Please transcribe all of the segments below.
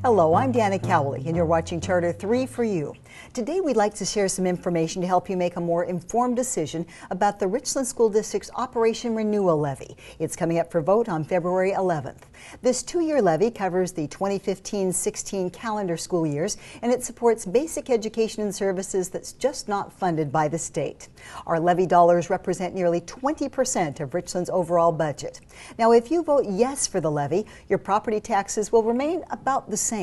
Hello, I'm Dana Cowley, and you're watching Charter 3 for You. Today we'd like to share some information to help you make a more informed decision about the Richland School District's Operation Renewal Levy. It's coming up for vote on February 11th. This two-year levy covers the 2015-16 calendar school years, and it supports basic education and services that's just not funded by the state. Our levy dollars represent nearly 20% of Richland's overall budget. Now, if you vote yes for the levy, your property taxes will remain about the same.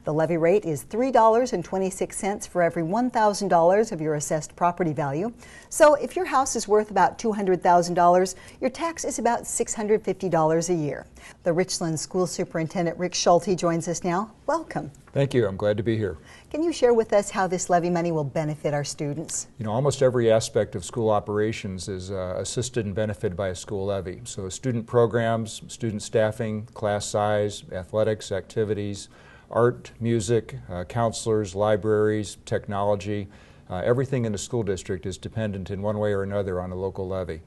The levy rate is $3.26 for every $1,000 of your assessed property value. So if your house is worth about $200,000, your tax is about $650 a year. The Richland School Superintendent Rick Schulte joins us now. Welcome. Thank you. I'm glad to be here. Can you share with us how this levy money will benefit our students? You know, almost every aspect of school operations is assisted and benefited by a school levy. So student programs, student staffing, class size, athletics, activities, art, music, counselors, libraries, technology, everything in the school district is dependent in one way or another on a local levy.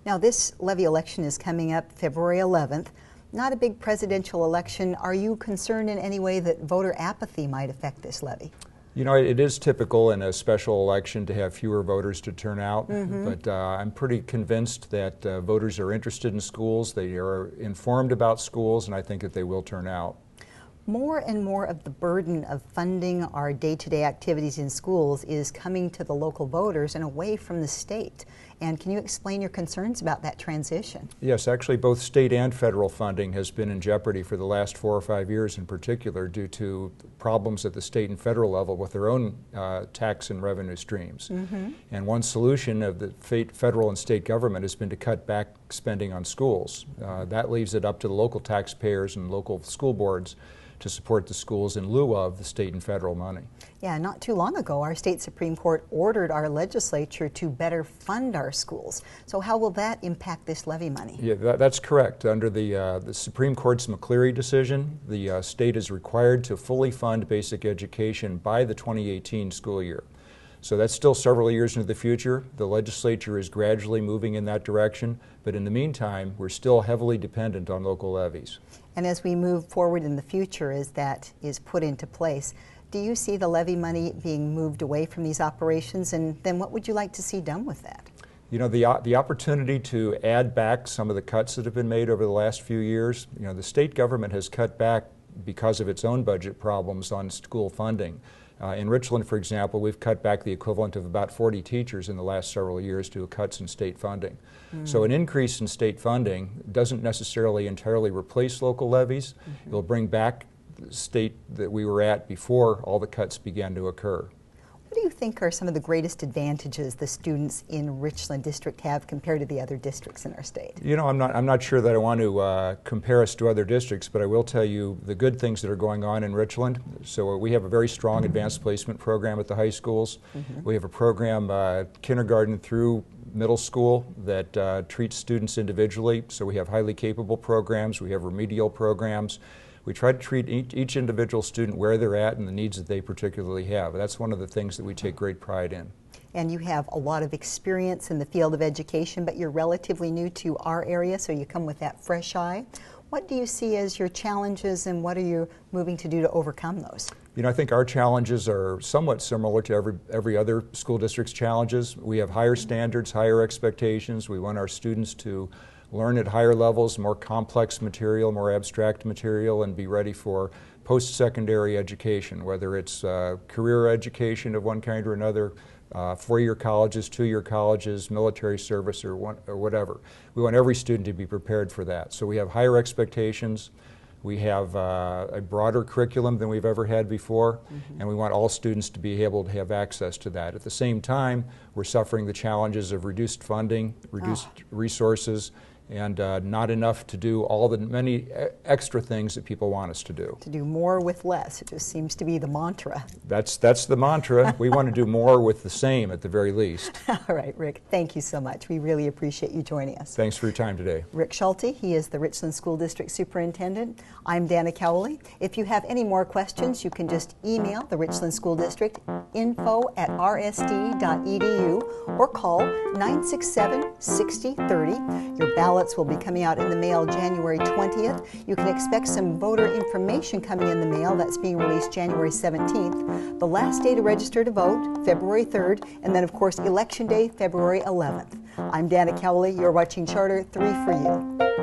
Now, this levy election is coming up February 11th. Not a big presidential election. Are you concerned in any way that voter apathy might affect this levy? You know, it is typical in a special election to have fewer voters to turn out, but I'm pretty convinced that voters are interested in schools, they are informed about schools, and I think that they will turn out. More and more of the burden of funding our day-to-day activities in schools is coming to the local voters and away from the state. And can you explain your concerns about that transition? Yes, actually both state and federal funding has been in jeopardy for the last 4 or 5 years in particular due to problems at the state and federal level with their own tax and revenue streams. And one solution of the federal and state government has been to cut back spending on schools. That leaves it up to the local taxpayers and local school boards to support the schools in lieu of the state and federal money. Yeah, not too long ago, our state Supreme Court ordered our legislature to better fund our schools. So how will that impact this levy money? Yeah, that's correct. Under the Supreme Court's McCleary decision, the state is required to fully fund basic education by the 2018 school year. So that's still several years into the future. The legislature is gradually moving in that direction, but in the meantime, we're still heavily dependent on local levies. And as we move forward in the future, as that is put into place, do you see the levy money being moved away from these operations, and then what would you like to see done with that? You know, the opportunity to add back some of the cuts that have been made over the last few years, you know, the state government has cut back because of its own budget problems on school funding. In Richland, for example, we've cut back the equivalent of about 40 teachers in the last several years due to cuts in state funding. So an increase in state funding doesn't necessarily entirely replace local levies. It'll bring back the state that we were at before all the cuts began to occur. What do you think are some of the greatest advantages the students in Richland District have compared to the other districts in our state? You know, I'm not sure that I want to compare us to other districts, but I will tell you the good things that are going on in Richland. So we have a very strong advanced placement program at the high schools. We have a program kindergarten through middle school that treats students individually. So we have highly capable programs. We have remedial programs. We try to treat each individual student where they're at and the needs that they particularly have. That's one of the things that we take great pride in. And you have a lot of experience in the field of education, but you're relatively new to our area, so you come with that fresh eye. What do you see as your challenges, and what are you moving to do to overcome those? You know, I think our challenges are somewhat similar to every other school district's challenges. We have higher standards, higher expectations. We want our students to learn at higher levels, more complex material, more abstract material, and be ready for post-secondary education, whether it's career education of one kind or another, 4-year colleges, 2-year colleges, military service, or whatever. We want every student to be prepared for that. So we have higher expectations. We have a broader curriculum than we've ever had before, and we want all students to be able to have access to that. At the same time, we're suffering the challenges of reduced funding, reduced resources, and not enough to do all the many extra things that people want us to do. To do more with less, it just seems to be the mantra. That's the mantra. We want to do more with the same at the very least. All right, Rick, thank you so much. We really appreciate you joining us. Thanks for your time today. Rick Schulte, he is the Richland School District Superintendent. I'm Dana Cowley. If you have any more questions, you can just email the Richland School District, info@rsd.edu, or call 967-6030. Your ballot ballots will be coming out in the mail January 20th. You can expect some voter information coming in the mail. That's being released January 17th. The last day to register to vote, February 3rd, and then of course Election Day, February 11th. I'm Dana Cowley. You're watching Charter 3 for You.